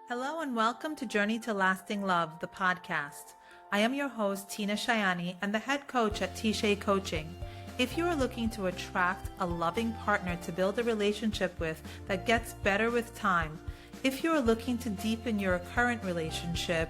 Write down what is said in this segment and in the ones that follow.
Hello and welcome to Journey to Lasting Love, the podcast. I am your host, Tina Shayani, and the head coach at T-Shay Coaching. If you are looking to attract a loving partner to build a relationship with that gets better with time, if you are looking to deepen your current relationship,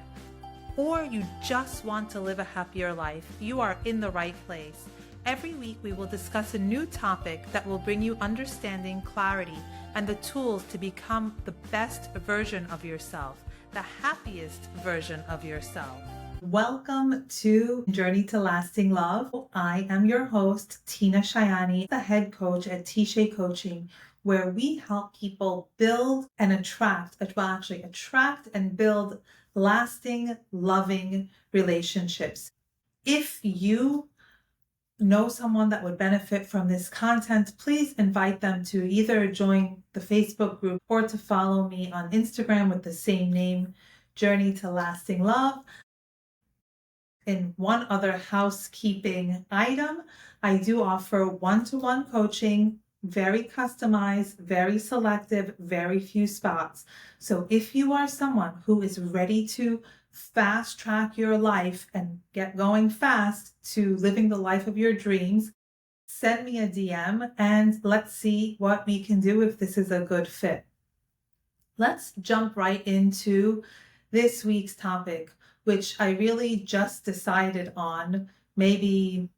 or you just want to live a happier life, you are in the right place. Every week we will discuss a new topic that will bring you understanding, clarity, and the tools to become the best version of yourself, the happiest version of yourself. Welcome to Journey to Lasting Love. I am your host, Tina Shayani, the head coach at T-Shay Coaching, where we help people build and attract and build lasting, loving relationships. If you know someone that would benefit from this content, please invite them to either join the Facebook group or to follow me on Instagram with the same name, Journey to Lasting Love. In one other housekeeping item, I do offer one-to-one coaching, very customized, very selective, very few spots. So if you are someone who is ready to fast track your life and get going fast to living the life of your dreams, send me a DM and let's see what we can do if this is a good fit. Let's jump right into this week's topic, which I really just decided on maybe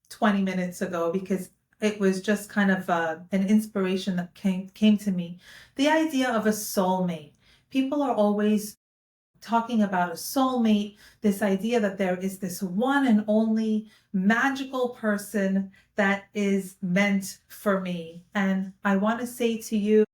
20 minutes ago because it was just kind of an inspiration that came to me. The idea of a soulmate. People are always talking about a soulmate, this idea that there is this one and only magical person that is meant for me. And I want to say to you,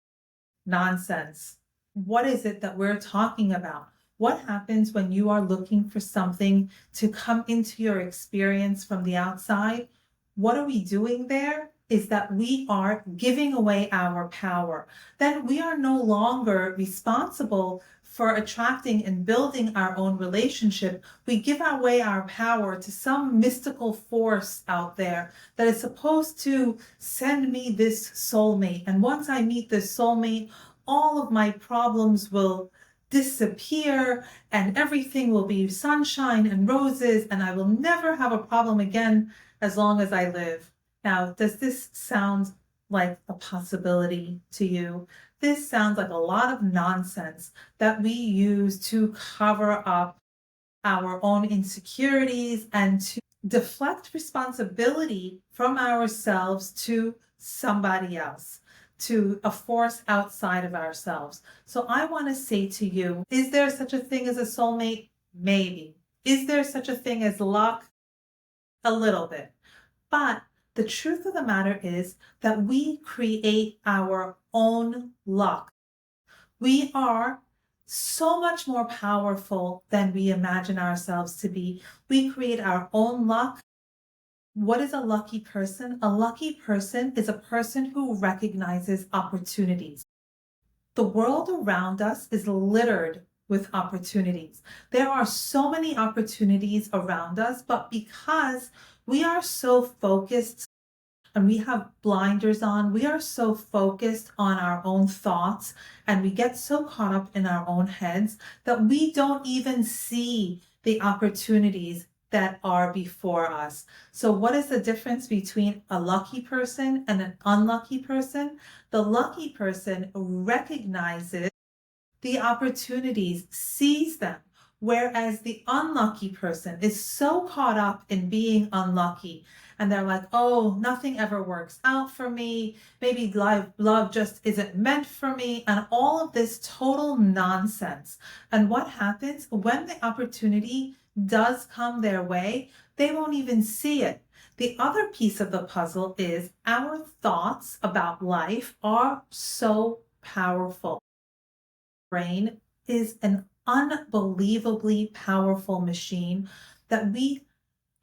nonsense. What is it that we're talking about? What happens when you are looking for something to come into your experience from the outside? What are we doing there? Is that we are giving away our power. Then we are no longer responsible for attracting and building our own relationship. We give away our power to some mystical force out there that is supposed to send me this soulmate. And once I meet this soulmate, all of my problems will disappear and everything will be sunshine and roses and I will never have a problem again as long as I live. Now, does this sound like a possibility to you? This sounds like a lot of nonsense that we use to cover up our own insecurities and to deflect responsibility from ourselves to somebody else, to a force outside of ourselves. So I want to say to you, is there such a thing as a soulmate? Maybe. Is there such a thing as luck? A little bit. But the truth of the matter is that we create our own luck. We are so much more powerful than we imagine ourselves to be. We create our own luck. What is a lucky person? A lucky person is a person who recognizes opportunities. The world around us is littered with opportunities. There are so many opportunities around us, but because we are so focused and we have blinders on, we are so focused on our own thoughts and we get so caught up in our own heads that we don't even see the opportunities that are before us. So what is the difference between a lucky person and an unlucky person? The lucky person recognizes the opportunities, sees them, whereas the unlucky person is so caught up in being unlucky and they're like, oh, nothing ever works out for me. Maybe love just isn't meant for me, and all of this total nonsense. And what happens when the opportunity does come their way? They won't even see it. The other piece of the puzzle is our thoughts about life are so powerful. Brain is an unbelievably powerful machine that we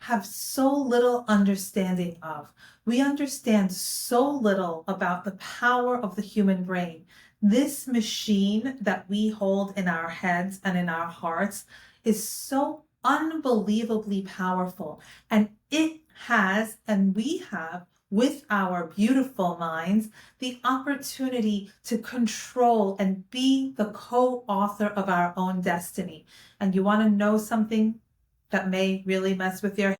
have so little understanding of. We understand so little about the power of the human brain. This machine that we hold in our heads and in our hearts is so unbelievably powerful, and it has, and we have with our beautiful minds, the opportunity to control and be the co-author of our own destiny. And you want to know something that may really mess with your head?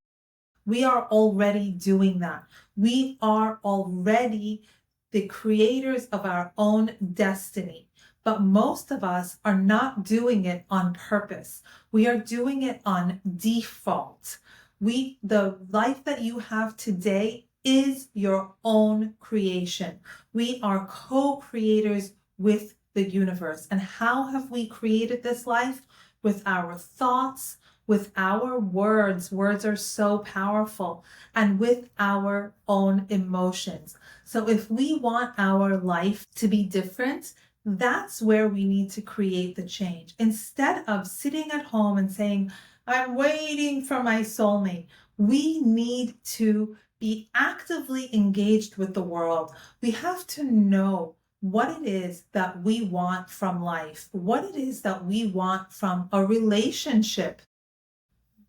We are already doing that. We are already the creators of our own destiny. But most of us are not doing it on purpose. We are doing it on default. The life that you have today is your own creation. We are co-creators with the universe. And how have we created this life? With our thoughts, with our words. Words are so powerful, and with our own emotions. So if we want our life to be different, that's where we need to create the change. Instead of sitting at home and saying, I'm waiting for my soulmate, we need to be actively engaged with the world. We have to know what it is that we want from life, what it is that we want from a relationship.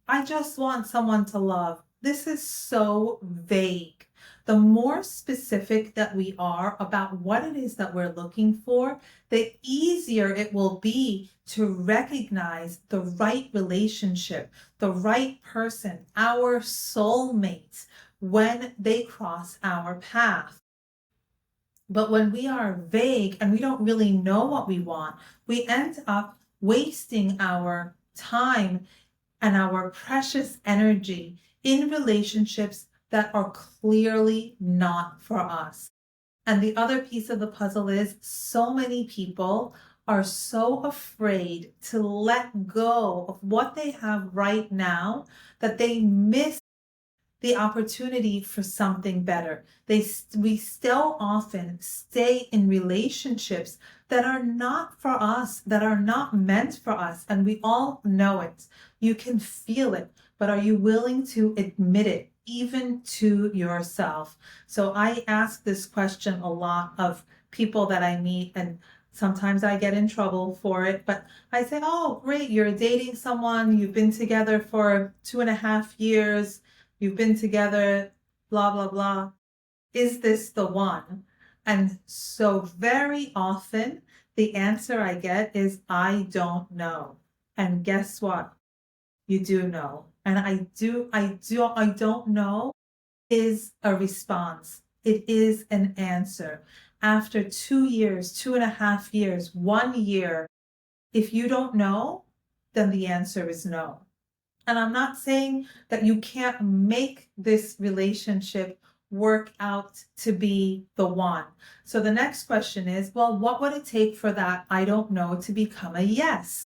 I just want someone to love. This is so vague. The more specific that we are about what it is that we're looking for, the easier it will be to recognize the right relationship, the right person, our soulmates, when they cross our path. But when we are vague and we don't really know what we want, we end up wasting our time and our precious energy in relationships that are clearly not for us. And the other piece of the puzzle is so many people are so afraid to let go of what they have right now that they miss the opportunity for something better. We still often stay in relationships that are not for us, that are not meant for us, and we all know it. You can feel it, but are you willing to admit it, even to yourself? So I ask this question a lot of people that I meet, and sometimes I get in trouble for it, but I say, oh, great, you're dating someone, you've been together for 2.5 years, you've been together, blah, blah, blah. Is this the one? And so very often the answer I get is, I don't know. And guess what? You do know. And I don't know is a response. It is an answer. After 2 years, 2.5 years, 1 year, if you don't know, then the answer is no. And I'm not saying that you can't make this relationship work out to be the one. So the next question is, well, what would it take for that I don't know to become a yes?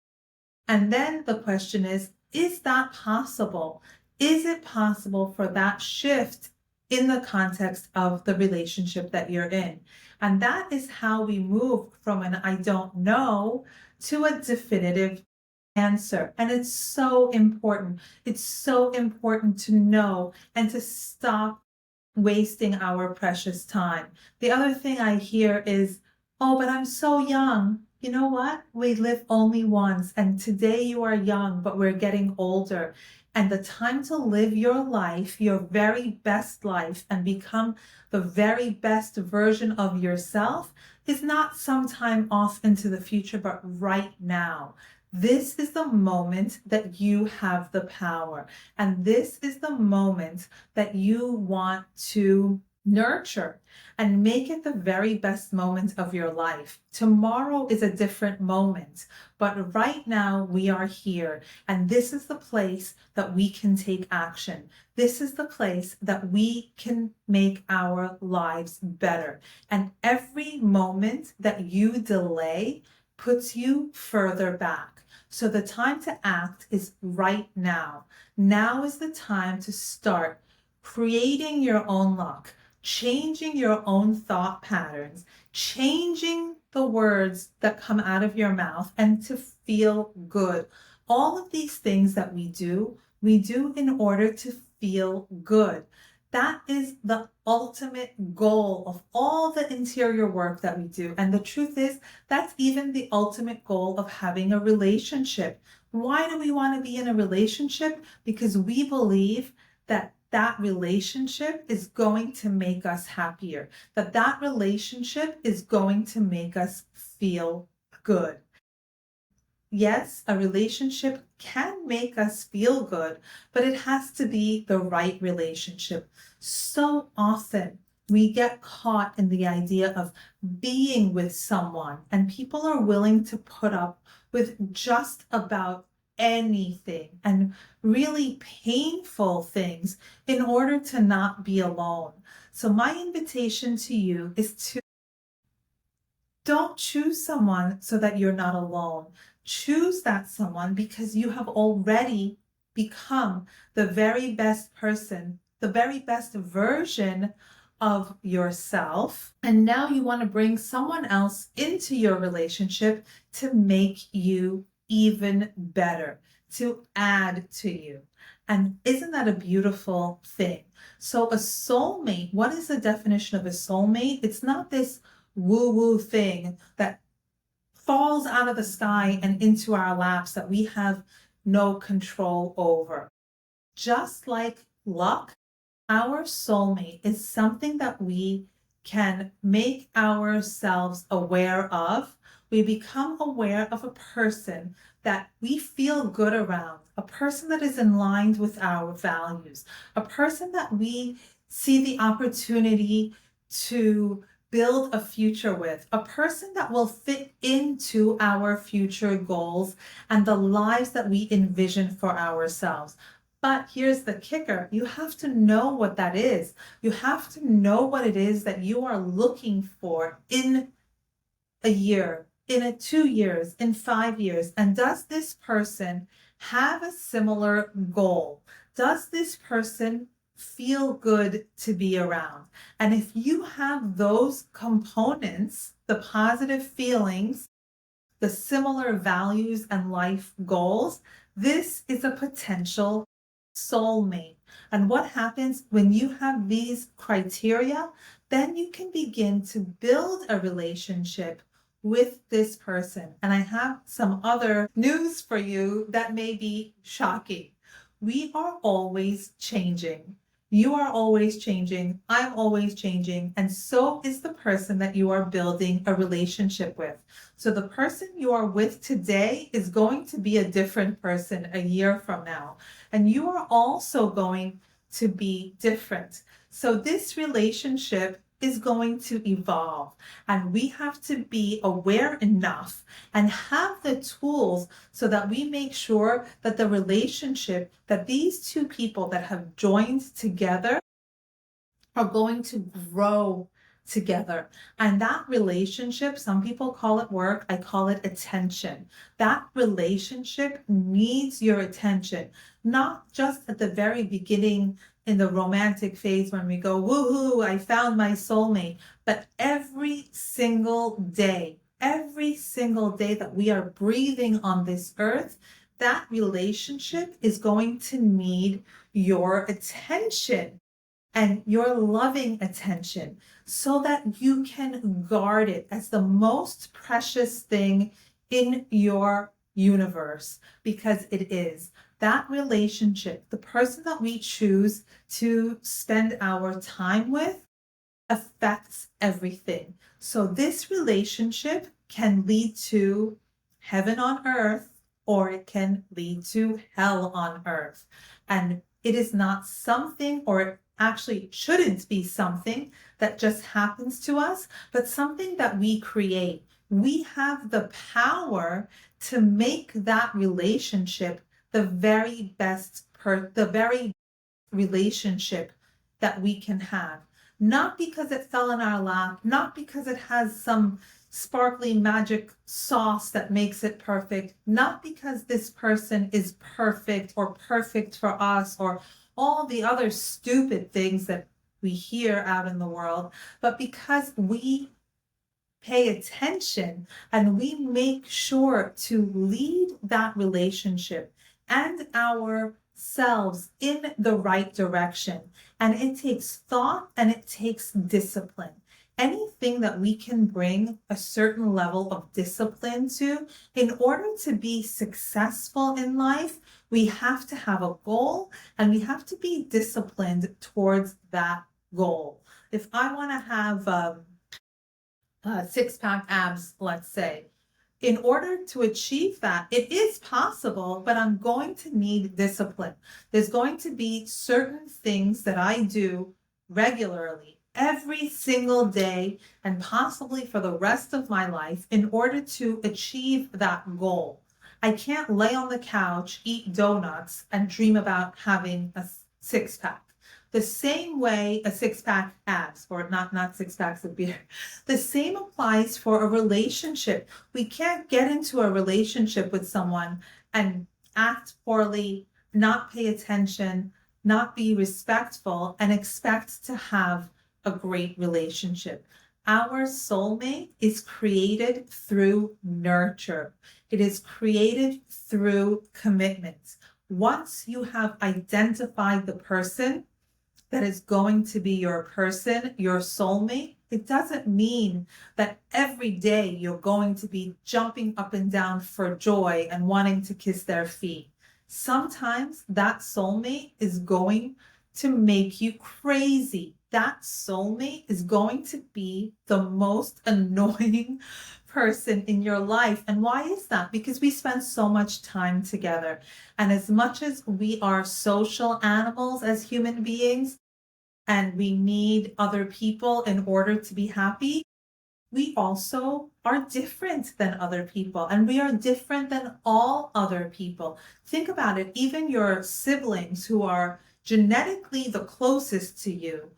And then the question is that possible? Is it possible for that shift in the context of the relationship that you're in? And that is how we move from an I don't know to a definitive answer. And it's so important. It's so important to know and to stop wasting our precious time. The other thing I hear is, oh, but I'm so young. You know what? We live only once. And today you are young, but we're getting older. And the time to live your life, your very best life, and become the very best version of yourself is not sometime off into the future, but right now. This is the moment that you have the power. And this is the moment that you want to nurture and make it the very best moment of your life. Tomorrow is a different moment, but right now we are here, and this is the place that we can take action. This is the place that we can make our lives better. And every moment that you delay puts you further back. So the time to act is right now. Now is the time to start creating your own luck, changing your own thought patterns, changing the words that come out of your mouth, and to feel good. All of these things that we do in order to feel good. That is the ultimate goal of all the interior work that we do. And the truth is, that's even the ultimate goal of having a relationship. Why do we want to be in a relationship? Because we believe that that relationship is going to make us happier, that that relationship is going to make us feel good. Yes, a relationship can make us feel good, but it has to be the right relationship. So often we get caught in the idea of being with someone, and people are willing to put up with just about anything and really painful things in order to not be alone. So my invitation to you is to don't choose someone so that you're not alone. Choose that someone because you have already become the very best person, the very best version of yourself. And now you want to bring someone else into your relationship to make you even better, to add to you. And isn't that a beautiful thing? So a soulmate, what is the definition of a soulmate? It's not this woo-woo thing that falls out of the sky and into our laps that we have no control over. Just like luck, our soulmate is something that we can make ourselves aware of. We become aware of a person that we feel good around, a person that is in line with our values, a person that we see the opportunity to build a future with, a person that will fit into our future goals and the lives that we envision for ourselves. But here's the kicker. You have to know what that is. You have to know what it is that you are looking for in a year, in 2 years, in 5 years. And does this person have a similar goal? Does this person feel good to be around? And if you have those components, the positive feelings, the similar values and life goals, this is a potential soulmate. And what happens when you have these criteria? Then you can begin to build a relationship with this person. And I have some other news for you that may be shocking. We are always changing. You are always changing. I'm always changing. And so is the person that you are building a relationship with. So the person you are with today is going to be a different person a year from now. And you are also going to be different. So this relationship is going to evolve, and we have to be aware enough and have the tools so that we make sure that the relationship that these two people that have joined together are going to grow together. And that relationship, some people call it work, I call it attention. That relationship needs your attention, not just at the very beginning in the romantic phase when we go, woohoo, I found my soulmate, but every single day that we are breathing on this earth, that relationship is going to need your attention and your loving attention so that you can guard it as the most precious thing in your universe, because it is. That relationship, the person that we choose to spend our time with, affects everything. So this relationship can lead to heaven on earth, or it can lead to hell on earth. And it is not something, or it actually shouldn't be something that just happens to us, but something that we create. We have the power to make that relationship the very best relationship that we can have. Not because it fell in our lap, not because it has some sparkly magic sauce that makes it perfect, not because this person is perfect or perfect for us or all the other stupid things that we hear out in the world, but because we pay attention and we make sure to lead that relationship and ourselves in the right direction. And it takes thought and it takes discipline. anything that we can bring a certain level of discipline to, in order to be successful in life, we have to have a goal and we have to be disciplined towards that goal. If I want to have six-pack abs, let's say, in order to achieve that, it is possible, but I'm going to need discipline. There's going to be certain things that I do regularly, every single day, and possibly for the rest of my life in order to achieve that goal. I can't lay on the couch, eat donuts, and dream about having a six-pack. The same way a six-pack abs, or not six packs of beer. The same applies for a relationship. We can't get into a relationship with someone and act poorly, not pay attention, not be respectful, and expect to have a great relationship. Our soulmate is created through nurture. It is created through commitment. Once you have identified the person that is going to be your person, your soulmate, it doesn't mean that every day you're going to be jumping up and down for joy and wanting to kiss their feet. Sometimes that soulmate is going to make you crazy. That soulmate is going to be the most annoying person in your life. And why is that? Because we spend so much time together. And as much as we are social animals as human beings, and we need other people in order to be happy, we also are different than other people, and we are different than all other people. Think about it. Even your siblings who are genetically the closest to you,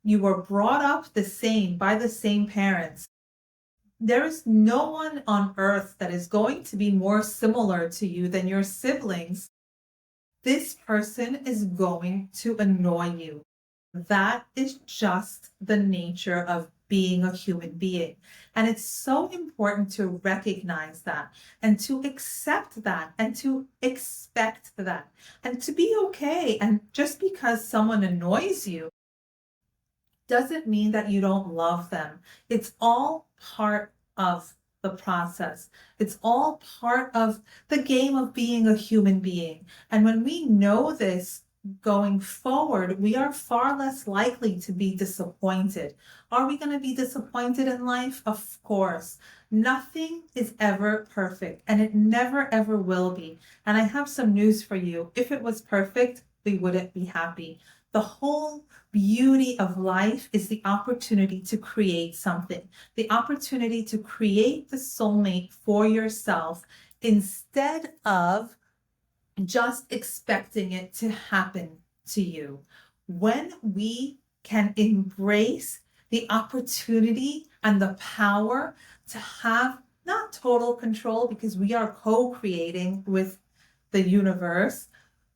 you were brought up the same by the same parents. There is no one on earth that is going to be more similar to you than your siblings. This person is going to annoy you. That is just the nature of being a human being. And it's so important to recognize that and to accept that and to expect that and to be okay. And just because someone annoys you doesn't mean that you don't love them. It's all part of the process. It's all part of the game of being a human being. And when we know this, going forward, we are far less likely to be disappointed. Are we going to be disappointed in life? Of course. Nothing is ever perfect, and it never ever will be. And I have some news for you. If it was perfect, we wouldn't be happy. The whole beauty of life is the opportunity to create something, the opportunity to create the soulmate for yourself instead of just expecting it to happen to you. When we can embrace the opportunity and the power to have not total control, because we are co-creating with the universe,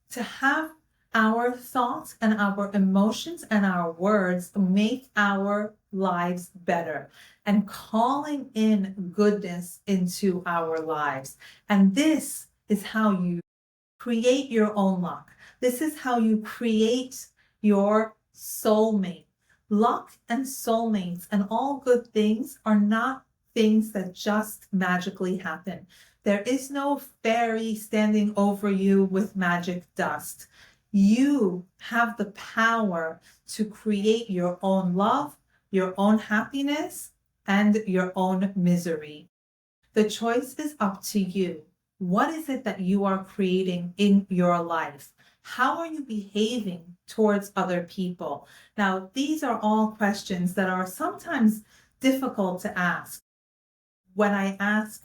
to have our thoughts and our emotions and our words make our lives better and calling in goodness into our lives. And this is how you create your own luck. This is how you create your soulmate. Luck and soulmates and all good things are not things that just magically happen. There is no fairy standing over you with magic dust. You have the power to create your own love, your own happiness, and your own misery. The choice is up to you. What is it that you are creating in your life? How are you behaving towards other people? Now, these are all questions that are sometimes difficult to ask. When I ask,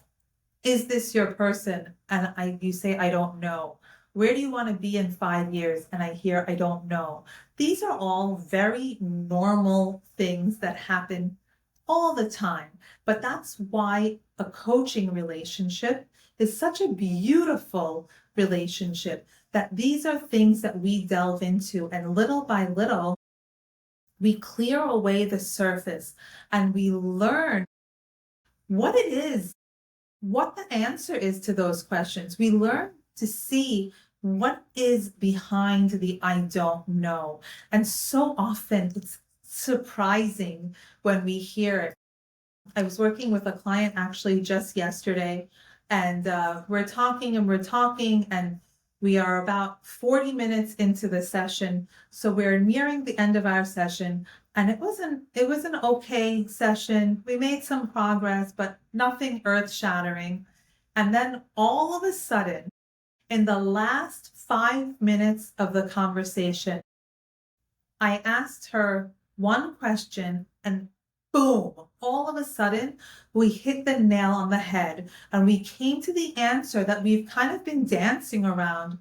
is this your person? And you say, I don't know. Where do you want to be in 5 years? And I hear, I don't know. These are all very normal things that happen all the time. But that's why a coaching relationship is such a beautiful relationship, that these are things that we delve into, and little by little, we clear away the surface and we learn what it is, what the answer is to those questions. We learn to see what is behind the I don't know. And so often it's surprising when we hear it. I was working with a client actually just yesterday, and we're talking, and we are about 40 minutes into the session. So we're nearing the end of our session, and it was an okay session. We made some progress, but nothing earth-shattering. And then all of a sudden, in the last 5 minutes of the conversation, I asked her one question, and boom, all of a sudden we hit the nail on the head and we came to the answer that we've kind of been dancing around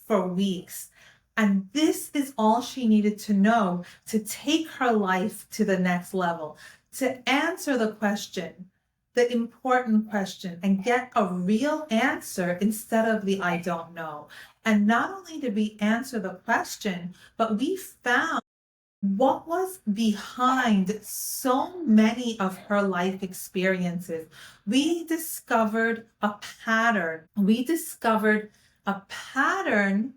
for weeks. And this is all she needed to know to take her life to the next level, to answer the question, the important question, and get a real answer instead of the I don't know. And not only did we answer the question, but we found what was behind so many of her life experiences. We discovered a pattern. We discovered a pattern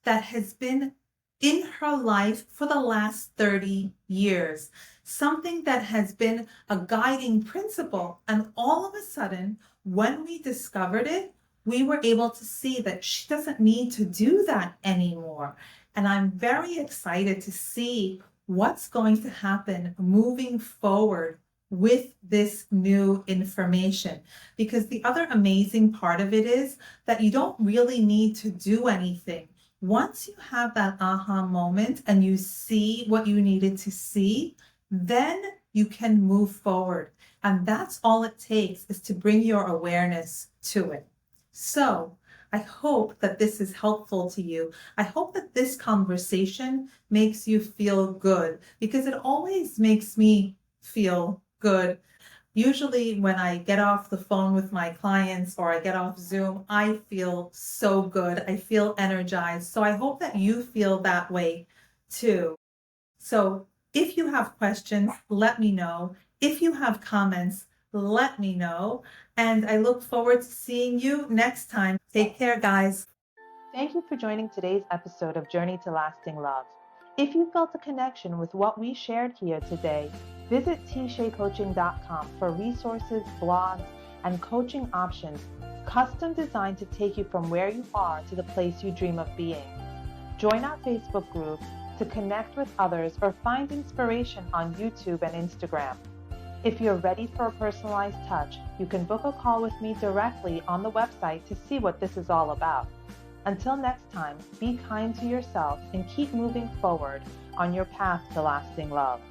that has been in her life for the last 30 years, something that has been a guiding principle. And all of a sudden, when we discovered it, we were able to see that she doesn't need to do that anymore. And I'm very excited to see what's going to happen moving forward with this new information. Because the other amazing part of it is that you don't really need to do anything. Once you have that aha moment and you see what you needed to see, then you can move forward. And that's all it takes, is to bring your awareness to it. So I hope that this is helpful to you. I hope that this conversation makes you feel good, because it always makes me feel good. Usually when I get off the phone with my clients or I get off Zoom, I feel so good. I feel energized. So I hope that you feel that way too. So if you have questions, let me know. If you have comments, let me know. And I look forward to seeing you next time. Take care, guys. Thank you for joining today's episode of Journey to Lasting Love. If you felt a connection with what we shared here today, visit tshaycoaching.com for resources, blogs, and coaching options custom designed to take you from where you are to the place you dream of being. Join our Facebook group to connect with others or find inspiration on YouTube and Instagram. If you're ready for a personalized touch, you can book a call with me directly on the website to see what this is all about. Until next time, be kind to yourself and keep moving forward on your path to lasting love.